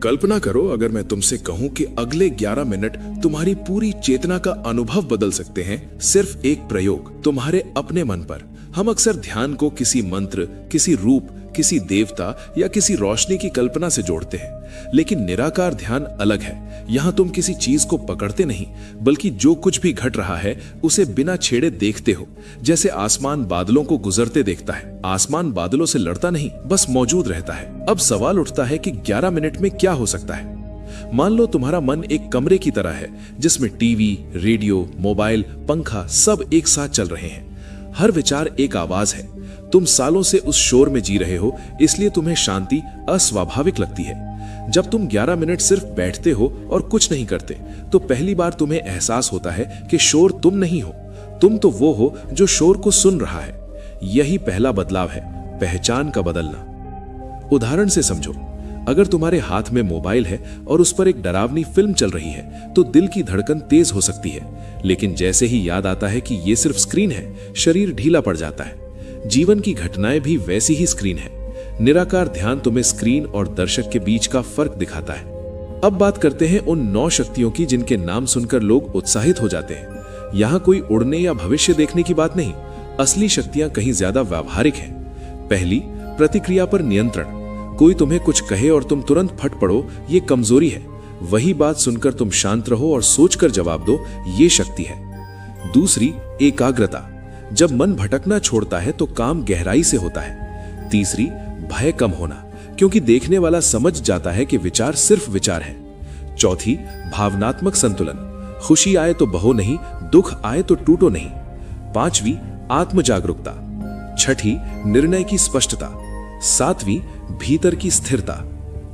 कल्पना करो अगर मैं तुमसे कहूं कि अगले 11 मिनट तुम्हारी पूरी चेतना का अनुभव बदल सकते हैं, सिर्फ एक प्रयोग तुम्हारे अपने मन पर। हम अक्सर ध्यान को किसी मंत्र, किसी रूप, किसी देवता या किसी रोशनी की कल्पना से जोड़ते हैं, लेकिन निराकार ध्यान अलग है। यहाँ तुम किसी चीज को पकड़ते नहीं, बल्कि जो कुछ भी घट रहा है उसे बिना छेड़े देखते हो। जैसे आसमान बादलों को गुजरते देखता है। आसमान बादलों से लड़ता नहीं, बस मौजूद रहता है। अब सवाल उठता है कि 11 मिनट में क्या हो सकता है। मान लो तुम्हारा मन एक कमरे की तरह है जिसमें टीवी, रेडियो, मोबाइल, पंखा सब एक साथ चल रहे हैं। हर विचार एक आवाज है। तुम सालों से उस शोर में जी रहे हो, इसलिए तुम्हें शांति अस्वाभाविक लगती है। जब तुम 11 मिनट सिर्फ बैठते हो और कुछ नहीं करते, तो पहली बार तुम्हें एहसास होता है कि शोर तुम नहीं हो, तुम तो वो हो जो शोर को सुन रहा है। यही पहला बदलाव है, पहचान का बदलना। उदाहरण से समझो, अगर तुम्हारे हाथ में मोबाइल है और उस पर एक डरावनी फिल्म चल रही है, तो दिल की धड़कन तेज हो सकती है, लेकिन जैसे ही याद आता है कि ये सिर्फ स्क्रीन है, शरीर ढीला पड़ जाता है। जीवन की घटनाएं भी वैसी ही स्क्रीन है। निराकार ध्यान तुम्हें स्क्रीन और दर्शक के बीच का फर्क दिखाता है। अब बात करते हैं उन 9 शक्तियों की जिनके नाम सुनकर लोग उत्साहित हो जाते हैं। यहाँ कोई उड़ने या भविष्य देखने की बात नहीं, असली शक्तियां कहीं ज्यादा व्यावहारिक हैं। पहली, प्रतिक्रिया पर नियंत्रण। कोई तुम्हें कुछ कहे और तुम तुरंत फट पड़ो, ये कमजोरी है। वही बात सुनकर तुम शांत रहो और सोचकर जवाब दो, ये शक्ति है। दूसरी, एकाग्रता। जब मन भटकना छोड़ता है तो काम गहराई से होता है। तीसरी, भय कम होना, क्योंकि देखने वाला समझ जाता है कि विचार सिर्फ विचार है। चौथी, भावनात्मक संतुलन। खुशी आए तो बहो नहीं, दुख आए तो टूटो नहीं। पांचवी, आत्म जागरूकता। छठी, निर्णय की स्पष्टता। सातवीं, भीतर की स्थिरता।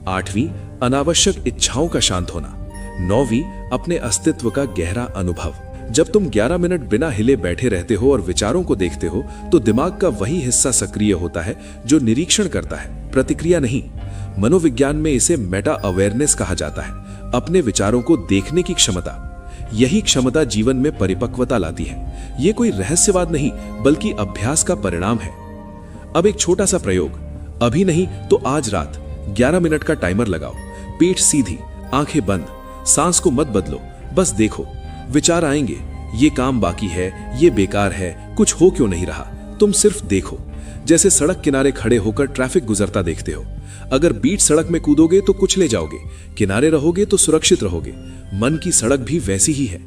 आठवीं, अनावश्यक इच्छाओं का शांत होना। नौवीं, अपने अस्तित्व का गहरा अनुभव। जब तुम 11 मिनट बिना हिले बैठे रहते हो और विचारों को देखते हो, तो दिमाग का वही हिस्सा सक्रिय होता है जो निरीक्षण करता है, प्रतिक्रिया नहीं। मनोविज्ञान में इसे मेटा अवेयरनेस कहा जाता है, अपने विचारों को देखने की क्षमता। यही क्षमता जीवन में परिपक्वता लाती है। ये कोई रहस्यवाद नहीं, बल्कि अभ्यास का परिणाम है। अब एक छोटा सा प्रयोग, अभी नहीं तो आज रात 11 मिनट का टाइमर लगाओ। पीठ सीधी, आंखें बंद, सांस को मत बदलो, बस देखो। विचार आएंगे, ये काम बाकी है, ये बेकार है, कुछ हो क्यों नहीं रहा। तुम सिर्फ देखो, जैसे सड़क किनारे खड़े होकर ट्रैफिक गुजरता देखते हो। अगर बीच सड़क में कूदोगे तो कुचले जाओगे, किनारे रहोगे तो सुरक्षित रहोगे। मन की सड़क भी वैसी ही है।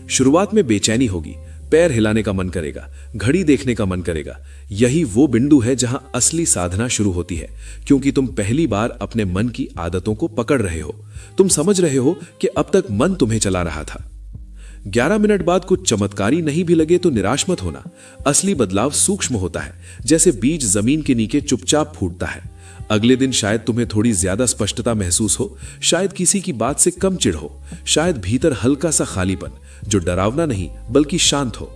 शुरुआत में बेचैनी होगी, पैर हिलाने का मन करेगा, घड़ी देखने का मन करेगा। यही वो बिंदु है जहां असली साधना शुरू होती है, क्योंकि तुम पहली बार अपने मन की आदतों को पकड़ रहे हो। तुम समझ रहे हो कि अब तक मन तुम्हें चला रहा था। 11 मिनट बाद कुछ चमत्कारी नहीं भी लगे तो निराश मत होना। असली बदलाव सूक्ष्म होता है, जैसे बीज जमीन के नीचे चुपचाप फूटता है। अगले दिन शायद तुम्हें थोड़ी ज्यादा स्पष्टता महसूस हो, शायद किसी की बात से कम चिढ़ हो, शायद भीतर हल्का सा खालीपन जो डरावना नहीं बल्कि शांत हो।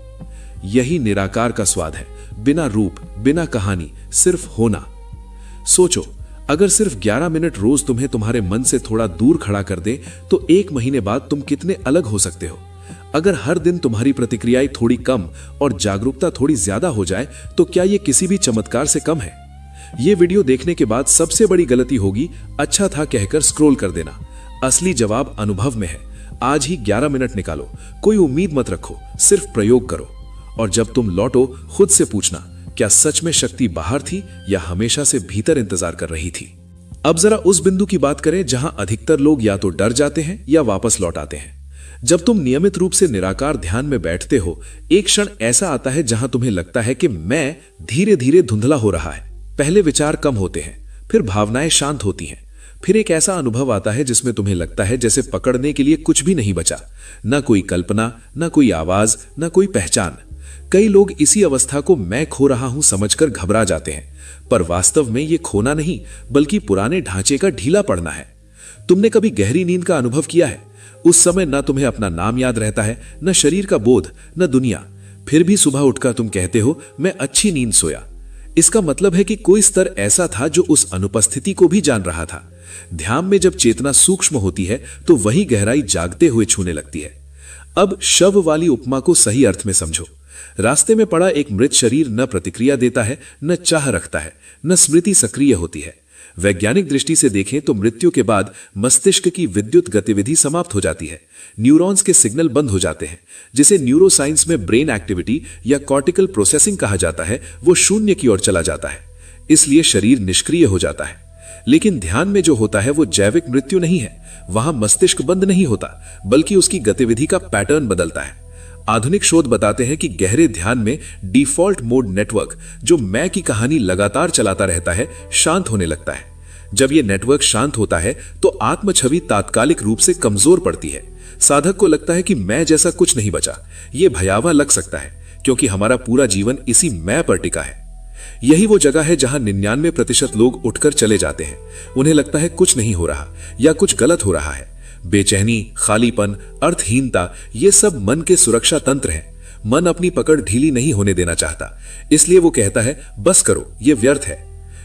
यही निराकार का स्वाद है, बिना रूप, बिना कहानी, सिर्फ होना। सोचो, अगर सिर्फ 11 मिनट रोज तुम्हें तुम्हारे मन से थोड़ा दूर खड़ा कर दे, तो 1 महीने बाद तुम कितने अलग हो सकते हो। अगर हर दिन तुम्हारी प्रतिक्रियाएं थोड़ी कम और जागरूकता थोड़ी ज्यादा हो जाए, तो क्या यह किसी भी चमत्कार से कम है? यह वीडियो देखने के बाद सबसे बड़ी गलती होगी अच्छा था कहकर स्क्रॉल कर देना। असली जवाब अनुभव में है। आज ही 11 मिनट निकालो, कोई उम्मीद मत रखो, सिर्फ प्रयोग करो। और जब तुम लौटो, खुद से पूछना, क्या सच में शक्ति बाहर थी या हमेशा से भीतर इंतजार कर रही थी? अब जरा उस बिंदु की बात करें जहां अधिकतर लोग या तो डर जाते हैं या वापस लौट आते हैं। जब तुम नियमित रूप से निराकार ध्यान में बैठते हो, एक क्षण ऐसा आता है जहां तुम्हें लगता है कि मैं धीरे धीरे धुंधला हो रहा है। पहले विचार कम होते हैं, फिर भावनाएं शांत होती हैं, फिर एक ऐसा अनुभव आता है जिसमें तुम्हें लगता है जैसे पकड़ने के लिए कुछ भी नहीं बचा, ना कोई कल्पना, ना कोई आवाज, ना कोई पहचान। कई लोग इसी अवस्था को मैं खो रहा हूं समझकर घबरा जाते हैं, पर वास्तव में ये खोना नहीं बल्कि पुराने ढांचे का ढीला पड़ना है। तुमने कभी गहरी नींद का अनुभव किया है? उस समय न तुम्हें अपना नाम याद रहता है, न शरीर का बोध, न दुनिया। फिर भी सुबह उठकर तुम कहते हो, मैं अच्छी नींद सोया। इसका मतलब है कि कोई स्तर ऐसा था जो उस अनुपस्थिति को भी जान रहा था। ध्यान में जब चेतना सूक्ष्म होती है तो वही गहराई जागते हुए छूने लगती है। अब शव वाली उपमा को सही अर्थ में समझो। रास्ते में पड़ा एक मृत शरीर न प्रतिक्रिया देता है, न चाह रखता है, न स्मृति सक्रिय होती है। वैज्ञानिक दृष्टि से देखें तो मृत्यु के बाद मस्तिष्क की विद्युत गतिविधि समाप्त हो जाती है। न्यूरॉन्स के सिग्नल बंद हो जाते हैं, जिसे न्यूरोसाइंस में ब्रेन एक्टिविटी या कॉर्टिकल प्रोसेसिंग कहा जाता है, वो शून्य की ओर चला जाता है। इसलिए शरीर निष्क्रिय हो जाता है। लेकिन ध्यान में जो होता है वो जैविक मृत्यु नहीं है। वहां मस्तिष्क बंद नहीं होता, बल्कि उसकी गतिविधि का पैटर्न बदलता है। आधुनिक शोध बताते हैं कि गहरे ध्यान में डिफॉल्ट मोड नेटवर्क, जो मैं की कहानी लगातार चलाता रहता है, शांत होने लगता है। जब यह नेटवर्क शांत होता है तो आत्म छवि तात्कालिक रूप से कमजोर पड़ती है। साधक को लगता है कि मैं जैसा कुछ नहीं बचा। यह भयावह लग सकता है, क्योंकि हमारा पूरा जीवन इसी मैं पर टिका है। यही वो जगह है जहां 99% लोग उठकर चले जाते हैं। उन्हें लगता है कुछ नहीं हो रहा या कुछ गलत हो रहा है। बेचैनी, खालीपन, अर्थहीनता, ये सब मन के सुरक्षा तंत्र हैं। मन अपनी पकड़ ढीली नहीं होने देना चाहता, इसलिए वो कहता है बस करो, ये व्यर्थ है।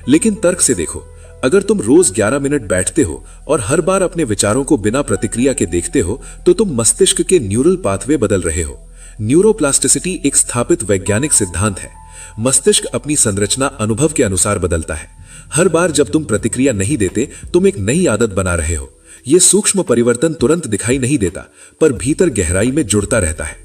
लेकिन तर्क से देखो, अगर तुम रोज 11 मिनट बैठते हो और हर बार अपने विचारों को बिना प्रतिक्रिया के देखते हो, तो तुम मस्तिष्क के न्यूरल पाथवे बदल रहे हो। न्यूरोप्लास्टिसिटी एक स्थापित वैज्ञानिक सिद्धांत है। मस्तिष्क अपनी संरचना अनुभव के अनुसार बदलता है। हर बार जब तुम प्रतिक्रिया नहीं देते, तुम एक नई आदत बना रहे हो। यह सूक्ष्म परिवर्तन तुरंत दिखाई नहीं देता, पर भीतर गहराई में जुड़ता रहता है।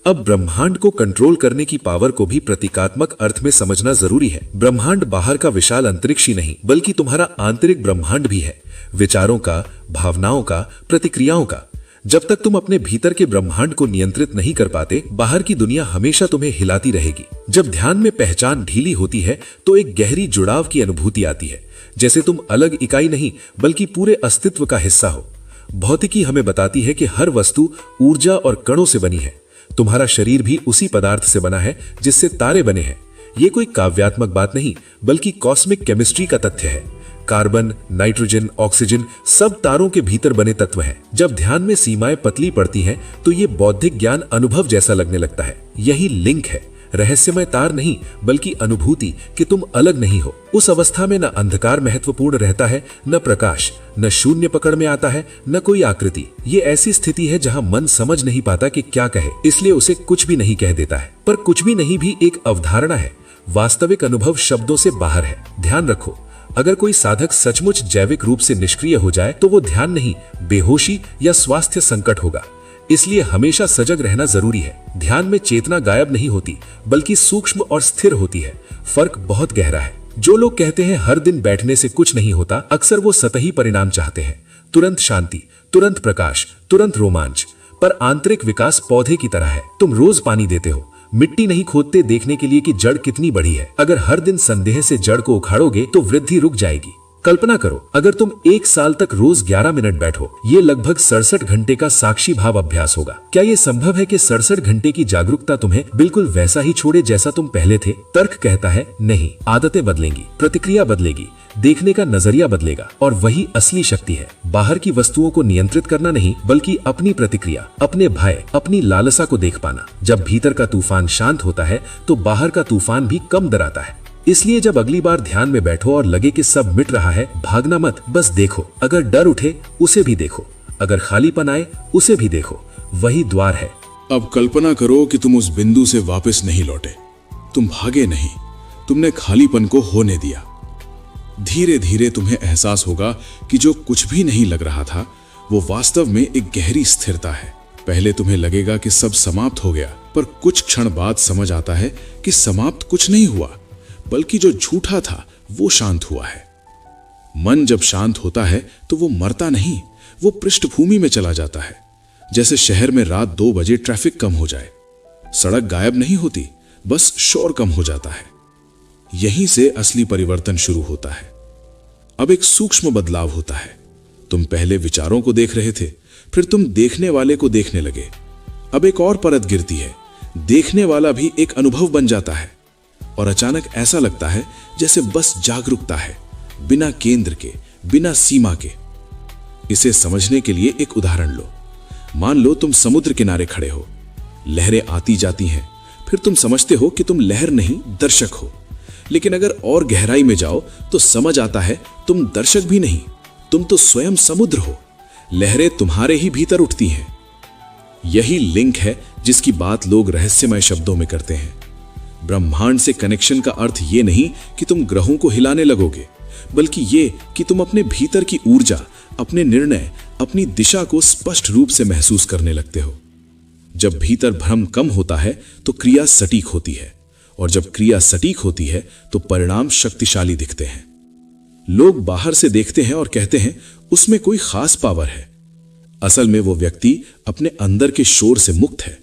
अब ब्रह्मांड को कंट्रोल करने की पावर को भी प्रतीकात्मक अर्थ में समझना जरूरी है। ब्रह्मांड बाहर का विशाल अंतरिक्ष ही नहीं, बल्कि तुम्हारा आंतरिक ब्रह्मांड भी है, विचारों का, भावनाओं का, प्रतिक्रियाओं का। जब तक तुम अपने भीतर के ब्रह्मांड को नियंत्रित नहीं कर पाते, बाहर की दुनिया हमेशा तुम्हें हिलाती रहेगी। जब ध्यान में पहचान ढीली होती है तो एक गहरी जुड़ाव की अनुभूति आती है, जैसे तुम अलग इकाई नहीं बल्कि पूरे अस्तित्व का हिस्सा हो। भौतिकी हमें बताती है कि हर वस्तु ऊर्जा और कणों से बनी है। तुम्हारा शरीर भी उसी पदार्थ से बना है जिससे तारे बने हैं। ये कोई काव्यात्मक बात नहीं, बल्कि कॉस्मिक केमिस्ट्री का तथ्य है। कार्बन, नाइट्रोजन, ऑक्सीजन सब तारों के भीतर बने तत्व हैं। जब ध्यान में सीमाएं पतली पड़ती हैं, तो ये बौद्धिक ज्ञान अनुभव जैसा लगने लगता है। यही लिंक है, रहस्यमय तार नहीं, बल्कि अनुभूति कि तुम अलग नहीं हो। उस अवस्था में न अंधकार महत्वपूर्ण रहता है, न प्रकाश, न शून्य पकड़ में आता है, न कोई आकृति। ये ऐसी स्थिति है जहां मन समझ नहीं पाता कि क्या कहे, इसलिए उसे कुछ भी नहीं कह देता है। पर कुछ भी नहीं भी एक अवधारणा है। वास्तविक अनुभव शब्दों से बाहर है। ध्यान रखो, अगर कोई साधक सचमुच जैविक रूप से निष्क्रिय हो जाए तो वो ध्यान नहीं, बेहोशी या स्वास्थ्य संकट होगा। इसलिए हमेशा सजग रहना जरूरी है। ध्यान में चेतना गायब नहीं होती, बल्कि सूक्ष्म और स्थिर होती है। फर्क बहुत गहरा है। जो लोग कहते हैं हर दिन बैठने से कुछ नहीं होता, अक्सर वो सतही परिणाम चाहते हैं। तुरंत शांति, तुरंत प्रकाश, तुरंत रोमांच। पर आंतरिक विकास पौधे की तरह है। तुम रोज पानी देते हो, मिट्टी नहीं खोदते देखने के लिए कि जड़ कितनी बड़ी है। अगर हर दिन संदेह से जड़ को उखाड़ोगे तो वृद्धि रुक जाएगी। कल्पना करो, अगर तुम 1 साल तक रोज 11 मिनट बैठो, ये लगभग 67 घंटे का साक्षी भाव अभ्यास होगा। क्या ये संभव है कि 67 घंटे की जागरूकता तुम्हें बिल्कुल वैसा ही छोड़े जैसा तुम पहले थे? तर्क कहता है नहीं। आदतें बदलेंगी, प्रतिक्रिया बदलेगी, देखने का नजरिया बदलेगा, और वही असली शक्ति है। बाहर की वस्तुओं को नियंत्रित करना नहीं, बल्कि अपनी प्रतिक्रिया, अपने भय, अपनी लालसा को देख पाना। जब भीतर का तूफान शांत होता है तो बाहर का तूफान भी कम डराता है। इसलिए जब अगली बार ध्यान में बैठो और लगे कि सब मिट रहा है, भागना मत, बस देखो। अगर डर उठे उसे भी देखो, अगर खालीपन आए उसे भी देखो। वही द्वार है। अब कल्पना करो कि तुम उस बिंदु से वापस नहीं लौटे। तुम भागे नहीं, तुमने खालीपन को होने दिया। धीरे धीरे तुम्हें एहसास होगा कि जो कुछ भी नहीं लग रहा था वो वास्तव में एक गहरी स्थिरता है। पहले तुम्हें लगेगा कि सब समाप्त हो गया, पर कुछ क्षण बाद समझ आता है कि समाप्त कुछ नहीं हुआ, बल्कि जो झूठा था वो शांत हुआ है। मन जब शांत होता है तो वो मरता नहीं, वो पृष्ठभूमि में चला जाता है। जैसे शहर में रात 2 बजे ट्रैफिक कम हो जाए, सड़क गायब नहीं होती, बस शोर कम हो जाता है। यहीं से असली परिवर्तन शुरू होता है। अब एक सूक्ष्म बदलाव होता है। तुम पहले विचारों को देख रहे थे, फिर तुम देखने वाले को देखने लगे। अब एक और परत गिरती है। देखने वाला भी एक अनुभव बन जाता है, और अचानक ऐसा लगता है जैसे बस जागरूकता है, बिना केंद्र के, बिना सीमा के। इसे समझने के लिए एक उदाहरण लो। मान लो तुम समुद्र किनारे खड़े हो, लहरें आती जाती हैं, फिर तुम समझते हो कि तुम लहर नहीं, दर्शक हो। लेकिन अगर और गहराई में जाओ तो समझ आता है तुम दर्शक भी नहीं, तुम तो स्वयं समुद्र हो। लहरें तुम्हारे ही भीतर उठती हैं। यही लिंक है जिसकी बात लोग रहस्यमय शब्दों में करते हैं। ब्रह्मांड से कनेक्शन का अर्थ यह नहीं कि तुम ग्रहों को हिलाने लगोगे, बल्कि ये कि तुम अपने भीतर की ऊर्जा, अपने निर्णय, अपनी दिशा को स्पष्ट रूप से महसूस करने लगते हो। जब भीतर भ्रम कम होता है तो क्रिया सटीक होती है, और जब क्रिया सटीक होती है तो परिणाम शक्तिशाली दिखते हैं। लोग बाहर से देखते हैं और कहते हैं उसमें कोई खास पावर है। असल में वो व्यक्ति अपने अंदर के शोर से मुक्त है।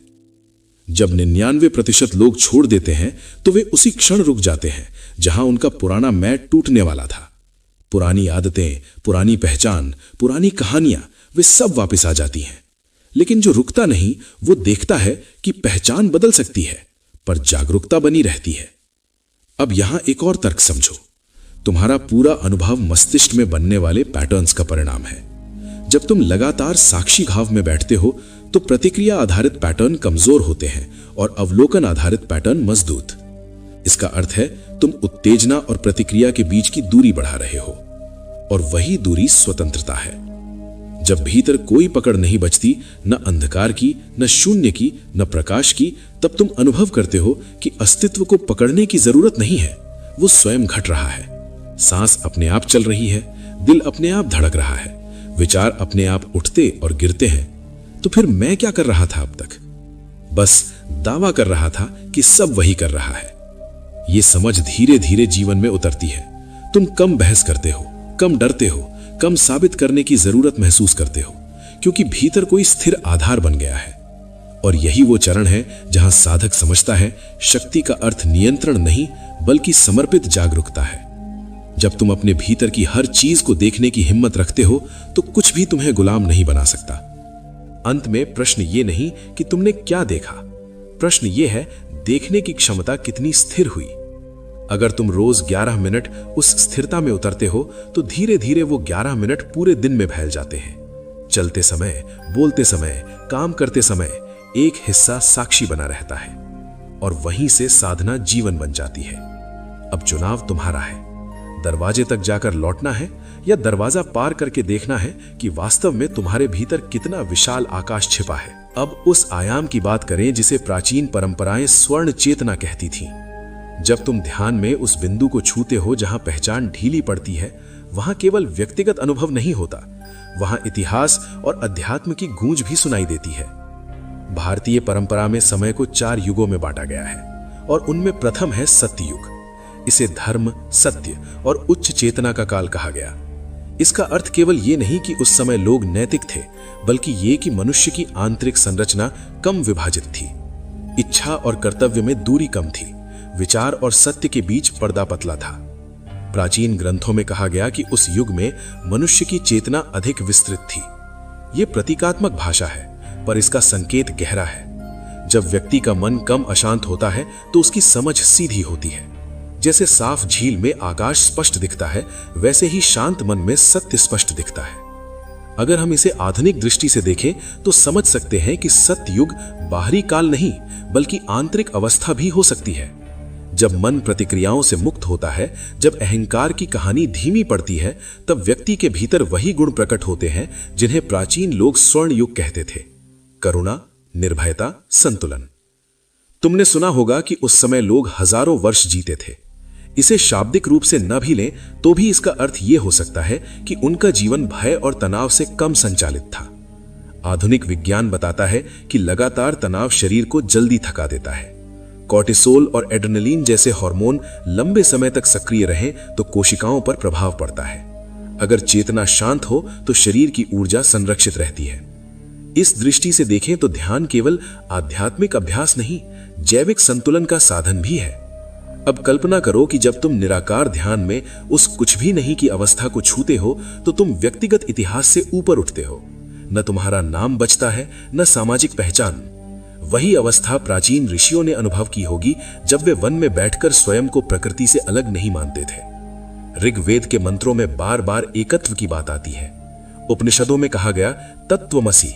जब 99% लोग छोड़ देते हैं तो वे उसी क्षण रुक जाते हैं जहां उनका पुराना मैट टूटने वाला था। पुरानी आदतें, पुरानी पहचान, पुरानी कहानियां, वे सब वापस आ जाती हैं। लेकिन जो रुकता नहीं वो देखता है कि पहचान बदल सकती है पर जागरूकता बनी रहती है। अब यहां एक और तर्क समझो। तुम्हारा पूरा अनुभव मस्तिष्क में बनने वाले पैटर्न्स का परिणाम है। जब तुम लगातार साक्षी घाव में बैठते हो तो प्रतिक्रिया आधारित पैटर्न कमजोर होते हैं और अवलोकन आधारित पैटर्न मजबूत। इसका अर्थ है तुम उत्तेजना और प्रतिक्रिया के बीच की दूरी बढ़ा रहे हो, और वही दूरी स्वतंत्रता है। जब भीतर कोई पकड़ नहीं बचती, न अंधकार की, न शून्य की, न प्रकाश की, तब तुम अनुभव करते हो कि अस्तित्व को पकड़ने की जरूरत नहीं है, वो स्वयं घट रहा है। सांस अपने आप चल रही है, दिल अपने आप धड़क रहा है, विचार अपने आप उठते और गिरते हैं। तो फिर मैं क्या कर रहा था अब तक? बस दावा कर रहा था कि सब वही कर रहा है। ये समझ धीरे धीरे जीवन में उतरती है। तुम कम बहस करते हो, कम डरते हो, कम साबित करने की जरूरत महसूस करते हो, क्योंकि भीतर कोई स्थिर आधार बन गया है। और यही वो चरण है जहां साधक समझता है शक्ति का अर्थ नियंत्रण नहीं बल्कि समर्पित जागरूकता है। जब तुम अपने भीतर की हर चीज को देखने की हिम्मत रखते हो तो कुछ भी तुम्हें गुलाम नहीं बना सकता। अंत में प्रश्न ये नहीं कि तुमने क्या देखा, प्रश्न ये है देखने की क्षमता कितनी स्थिर हुई। अगर तुम रोज 11 मिनट उस स्थिरता में उतरते हो तो धीरे धीरे वो 11 मिनट पूरे दिन में फैल जाते हैं। चलते समय, बोलते समय, काम करते समय एक हिस्सा साक्षी बना रहता है, और वहीं से साधना जीवन बन जाती है। अब चुनाव तुम्हारा है। दरवाजे तक जाकर लौटना है या दरवाजा पार करके देखना है कि वास्तव में तुम्हारे भीतर कितना विशाल आकाश छिपा है। अब उस आयाम की बात करें जिसे प्राचीन परंपराएं स्वर्ण चेतना कहती थीं। जब तुम ध्यान में उस बिंदु को छूते हो जहां पहचान ढीली पड़ती है, वहां केवल व्यक्तिगत अनुभव नहीं होता, वहां इतिहास और अध्यात्म की गूंज भी सुनाई देती है। भारतीय परंपरा में समय को 4 युगों में बांटा गया है, और उनमें प्रथम है सत्य युग। इसे धर्म, सत्य और उच्च चेतना का काल कहा गया। इसका अर्थ केवल ये नहीं कि उस समय लोग नैतिक थे, बल्कि ये कि मनुष्य की आंतरिक संरचना कम विभाजित थी। इच्छा और कर्तव्य में दूरी कम थी, विचार और सत्य के बीच पर्दा पतला था। प्राचीन ग्रंथों में कहा गया कि उस युग में मनुष्य की चेतना अधिक विस्तृत थी। यह प्रतीकात्मक भाषा है, पर इसका संकेत गहरा है। जब व्यक्ति का मन कम अशांत होता है तो उसकी समझ सीधी होती है। जैसे साफ झील में आकाश स्पष्ट दिखता है, वैसे ही शांत मन में सत्य स्पष्ट दिखता है। अगर हम इसे आधुनिक दृष्टि से देखें तो समझ सकते हैं कि सत्य युग बाहरी काल नहीं बल्कि आंतरिक अवस्था भी हो सकती है। जब मन प्रतिक्रियाओं से मुक्त होता है, जब अहंकार की कहानी धीमी पड़ती है, तब व्यक्ति के भीतर वही गुण प्रकट होते हैं जिन्हें प्राचीन लोग स्वर्ण युग कहते थे: करुणा, निर्भयता, संतुलन। तुमने सुना होगा कि उस समय लोग हजारों वर्ष जीते थे। इसे शाब्दिक रूप से न भी लें तो भी इसका अर्थ यह हो सकता है कि उनका जीवन भय और तनाव से कम संचालित था। आधुनिक विज्ञान बताता है कि लगातार तनाव शरीर को जल्दी थका देता है। कॉर्टिसोल और एड्रेनलिन जैसे हार्मोन लंबे समय तक सक्रिय रहें तो कोशिकाओं पर प्रभाव पड़ता है। अगर चेतना शांत हो तो शरीर की ऊर्जा संरक्षित रहती है। इस दृष्टि से देखें तो ध्यान केवल आध्यात्मिक अभ्यास नहीं, जैविक संतुलन का साधन भी है। अब कल्पना करो कि जब तुम निराकार ध्यान में उस कुछ भी नहीं की अवस्था को छूते हो तो तुम व्यक्तिगत इतिहास से ऊपर उठते हो। न तुम्हारा नाम बचता है, न सामाजिक पहचान। वही अवस्था प्राचीन ऋषियों ने अनुभव की होगी जब वे वन में बैठकर स्वयं को प्रकृति से अलग नहीं मानते थे। ऋग्वेद के मंत्रों में बार बार एकत्व की बात आती है। उपनिषदों में कहा गया तत्वमसि,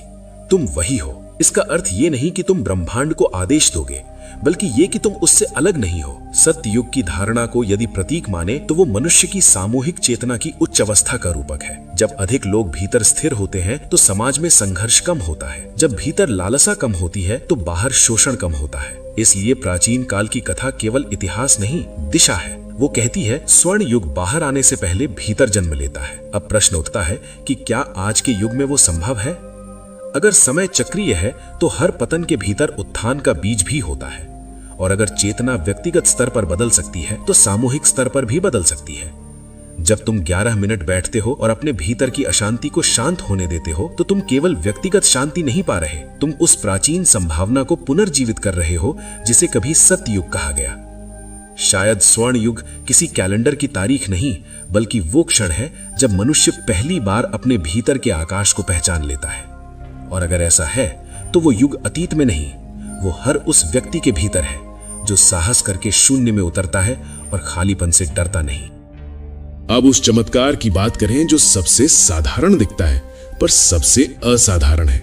तुम वही हो। इसका अर्थ ये नहीं कि तुम ब्रह्मांड को आदेश दोगे, बल्कि ये कि तुम उससे अलग नहीं हो। सत्य युग की धारणा को यदि प्रतीक माने तो वो मनुष्य की सामूहिक चेतना की उच्च अवस्था का रूपक है। जब अधिक लोग भीतर स्थिर होते हैं तो समाज में संघर्ष कम होता है। जब भीतर लालसा कम होती है तो बाहर शोषण कम होता है। इसलिए प्राचीन काल की कथा केवल इतिहास नहीं, दिशा है। वो कहती है स्वर्ण युग बाहर आने से पहले भीतर जन्म लेता है। अब प्रश्न उठता है कि क्या आज के युग में वो संभव है? अगर समय चक्रीय है तो हर पतन के भीतर उत्थान का बीज भी होता है, और अगर चेतना व्यक्तिगत स्तर पर बदल सकती है तो सामूहिक स्तर पर भी बदल सकती है। जब तुम 11 मिनट बैठते हो और अपने भीतर की अशांति को शांत होने देते हो तो तुम केवल व्यक्तिगत शांति नहीं पा रहे, तुम उस प्राचीन संभावना को पुनर्जीवित कर रहे हो जिसे कभी सत्य युग कहा गया। शायद स्वर्ण युग किसी कैलेंडर की तारीख नहीं, बल्कि वो क्षण है जब मनुष्य पहली बार अपने भीतर के आकाश को पहचान लेता है। और अगर ऐसा है तो वो युग अतीत में नहीं, वो हर उस व्यक्ति के भीतर है जो साहस करके शून्य में उतरता है और खालीपन से डरता नहीं। अब उस चमत्कार की बात करें जो सबसे साधारण दिखता है पर सबसे असाधारण है।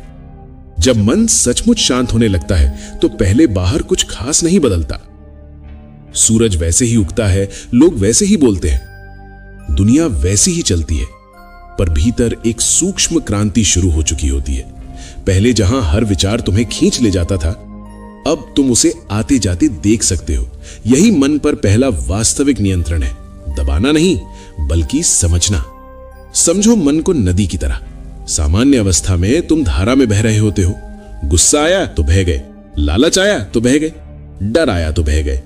जब मन सचमुच शांत होने लगता है तो पहले बाहर कुछ खास नहीं बदलता। सूरज वैसे ही उगता है, लोग वैसे ही बोलते हैं, दुनिया वैसी ही चलती है, पर भीतर एक सूक्ष्म क्रांति शुरू हो चुकी होती है। पहले जहां हर विचार तुम्हें खींच ले जाता था, अब तुम उसे आते जाते देख सकते हो। यही मन पर पहला वास्तविक नियंत्रण है, दबाना नहीं बल्कि समझना। समझो मन को नदी की तरह। सामान्य अवस्था में तुम धारा में बह रहे होते हो। गुस्सा आया तो बह गए, लालच आया तो बह गए, डर आया तो बह गए।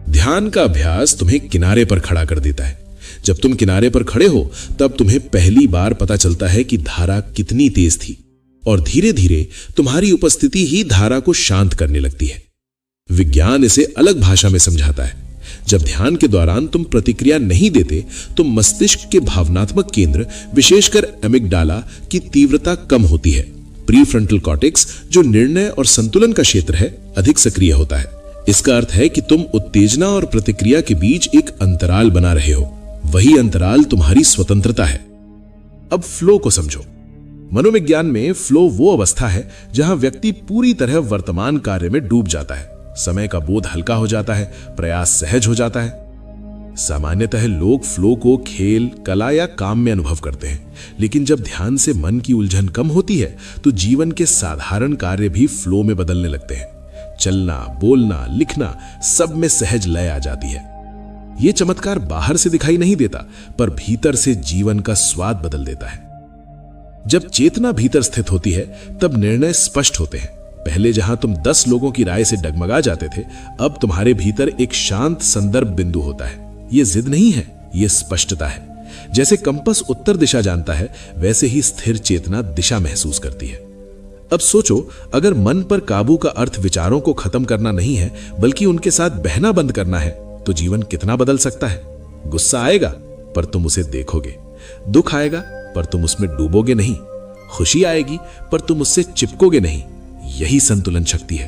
ध्यान का अभ्यास तुम्हें किनारे पर खड़ा कर देता है। जब तुम किनारे पर खड़े हो तब तुम्हें पहली बार पता चलता है कि धारा कितनी तेज थी, और धीरे धीरे तुम्हारी उपस्थिति ही धारा को शांत करने लगती है। विज्ञान इसे अलग भाषा में समझाता है। जब ध्यान के दौरान तुम प्रतिक्रिया नहीं देते तो मस्तिष्क के भावनात्मक केंद्र, विशेषकर एमिगडाला की तीव्रता कम होती है। प्रीफ्रंटल कॉर्टेक्स, जो निर्णय और संतुलन का क्षेत्र है, अधिक सक्रिय होता है। इसका अर्थ है कि तुम उत्तेजना और प्रतिक्रिया के बीच एक अंतराल बना रहे हो। वही अंतराल तुम्हारी स्वतंत्रता है। अब फ्लो को समझो। मनोविज्ञान में फ्लो वो अवस्था है जहां व्यक्ति पूरी तरह वर्तमान कार्य में डूब जाता है। समय का बोध हल्का हो जाता है, प्रयास सहज हो जाता है। सामान्यतः लोग फ्लो को खेल, कला या काम में अनुभव करते हैं, लेकिन जब ध्यान से मन की उलझन कम होती है तो जीवन के साधारण कार्य भी फ्लो में बदलने लगते हैं। चलना, बोलना, लिखना, सब में सहज लय आ जाती है। यह चमत्कार बाहर से दिखाई नहीं देता, पर भीतर से जीवन का स्वाद बदल देता है। जब चेतना भीतर स्थित होती है तब निर्णय स्पष्ट होते हैं। पहले जहां तुम 10 लोगों की राय से डगमगा जाते थे, अब तुम्हारे भीतर एक शांत संदर्भ बिंदु होता है। यह जिद नहीं है, यह स्पष्टता है। जैसे कंपास उत्तर दिशा जानता है, वैसे ही स्थिर चेतना दिशा महसूस करती है। अब सोचो, अगर मन पर काबू का अर्थ विचारों को खत्म करना नहीं है बल्कि उनके साथ बहना बंद करना है, तो जीवन कितना बदल सकता है। गुस्सा आएगा पर तुम उसे देखोगे, दुख आएगा पर तुम उसमें डूबोगे नहीं, खुशी आएगी पर तुम उससे चिपकोगे नहीं। यही संतुलन शक्ति है।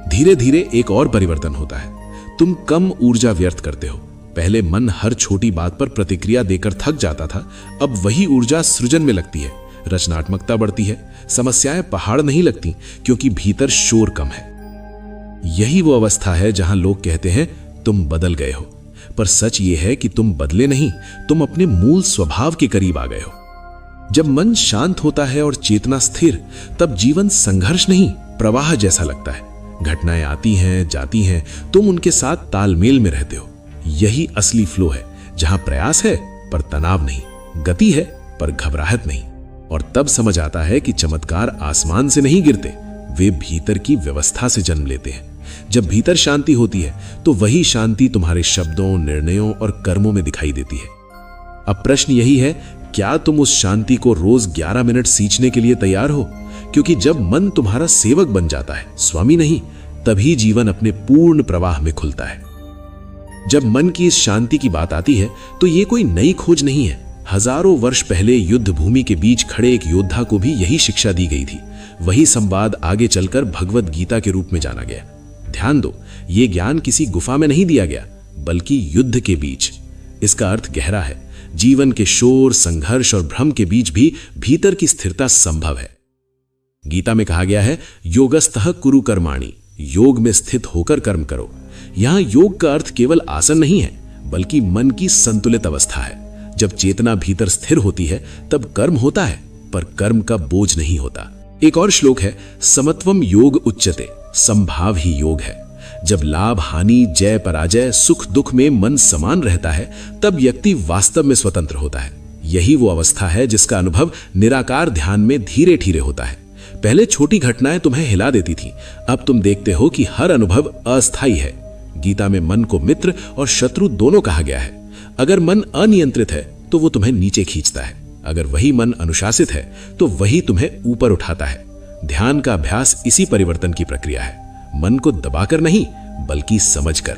धीरे धीरे एक और परिवर्तन होता है। तुम कम ऊर्जा व्यर्थ करते हो। पहले मन हर छोटी बात पर प्रतिक्रिया देकर थक जाता था, अब वही ऊर्जा सृजन में लगती है। रचनात्मकता बढ़ती है, समस्याएं पहाड़ नहीं लगती क्योंकि भीतर शोर कम है। यही वो अवस्था है जहां लोग कहते हैं तुम बदल गए हो, पर सच ये है कि तुम बदले नहीं, तुम अपने मूल स्वभाव के करीब आ गए हो। जब मन शांत होता है और चेतना स्थिर, तब जीवन संघर्ष नहीं, प्रवाह जैसा लगता है। घटनाएं आती हैं, जाती हैं, तुम उनके साथ तालमेल में रहते हो। यही असली फ्लो है, जहां प्रयास है पर तनाव नहीं, गति है पर घबराहट नहीं। और तब समझ आता है कि चमत्कार आसमान से नहीं गिरते, वे भीतर की व्यवस्था से जन्म लेते हैं। जब भीतर शांति होती है तो वही शांति तुम्हारे शब्दों, निर्णयों और कर्मों में दिखाई देती है। अब प्रश्न यही है, क्या तुम उस शांति को रोज 11 मिनट सींचने के लिए तैयार हो? क्योंकि जब मन तुम्हारा सेवक बन जाता है, स्वामी नहीं, तभी जीवन अपने पूर्ण प्रवाह में खुलता है। जब मन की इस शांति की बात आती है तो ये कोई नई खोज नहीं है। हजारों वर्ष पहले युद्ध भूमि के बीच खड़े एक योद्धा को भी यही शिक्षा दी गई थी। वही संवाद आगे चलकर भगवत गीता के रूप में जाना गया। ध्यान दो, ये ज्ञान किसी गुफा में नहीं दिया गया, बल्कि युद्ध के बीच। इसका अर्थ गहरा है। जीवन के शोर, संघर्ष और भ्रम के बीच भी भीतर की स्थिरता संभव है। गीता में कहा गया है, योगस्थः कुरु कर्माणि, योग में स्थित होकर कर्म करो। यहां योग का अर्थ केवल आसन नहीं है, बल्कि मन की संतुलित अवस्था है। जब चेतना भीतर स्थिर होती है तब कर्म होता है, पर कर्म का बोझ नहीं होता। एक और श्लोक है, समत्वम योग उच्यते, समभाव ही योग है। जब लाभ हानि, जय पराजय, सुख दुख में मन समान रहता है, तब व्यक्ति वास्तव में स्वतंत्र होता है। यही वो अवस्था है जिसका अनुभव निराकार ध्यान में धीरे धीरे होता है। पहले छोटी घटनाएं तुम्हें हिला देती थीं, अब तुम देखते हो कि हर अनुभव अस्थायी है। गीता में मन को मित्र और शत्रु दोनों कहा गया है। अगर मन अनियंत्रित है तो वो तुम्हें नीचे खींचता है, अगर वही मन अनुशासित है तो वही तुम्हें ऊपर उठाता है। ध्यान का अभ्यास इसी परिवर्तन की प्रक्रिया है, मन को दबाकर नहीं बल्कि समझकर।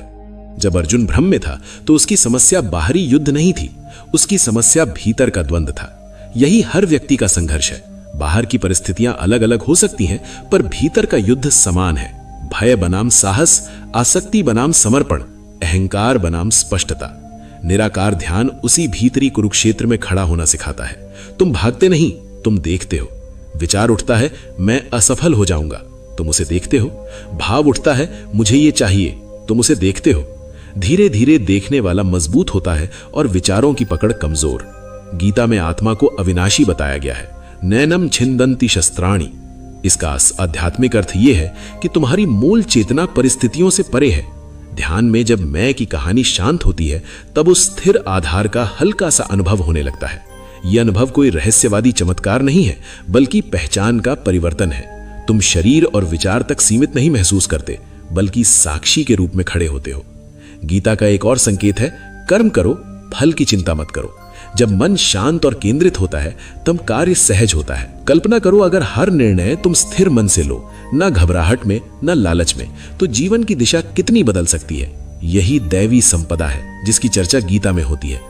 जब अर्जुन भ्रम में था तो उसकी समस्या बाहरी युद्ध नहीं थी, उसकी समस्या भीतर का द्वंद्व था। यही हर व्यक्ति का संघर्ष है। बाहर की परिस्थितियां अलग अलग हो सकती हैं, पर भीतर का युद्ध समान है। भय बनाम साहस, आसक्ति बनाम समर्पण, अहंकार बनाम स्पष्टता। निराकार ध्यान उसी भीतरी कुरुक्षेत्र में खड़ा होना सिखाता है। तुम भागते नहीं, तुम देखते हो। विचार उठता है मैं असफल हो जाऊंगा, तुम उसे देखते हो। भाव उठता है मुझे ये चाहिए, तुम उसे देखते हो। धीरे धीरे देखने वाला मजबूत होता है और विचारों की पकड़ कमजोर। गीता में आत्मा को अविनाशी बताया गया है, नैनम छिंदंती शस्त्राणि। इसका आध्यात्मिक अर्थ यह है कि तुम्हारी मूल चेतना परिस्थितियों से परे है। ध्यान में जब मैं की कहानी शांत होती है, तब उस स्थिर आधार का हल्का सा अनुभव होने लगता है। यह अनुभव कोई रहस्यवादी चमत्कार नहीं है, बल्कि पहचान का परिवर्तन है। तुम शरीर और विचार तक सीमित नहीं महसूस करते, बल्कि साक्षी के रूप में खड़े होते हो। गीता का एक और संकेत है, कर्म करो, फल की चिंता मत करो। जब मन शांत और केंद्रित होता है, तब कार्य सहज होता है। कल्पना करो अगर हर निर्णय तुम स्थिर मन से लो, न घबराहट में न लालच में, तो जीवन की दिशा कितनी बदल सकती है। यही दैवी संपदा है जिसकी चर्चा गीता में होती है।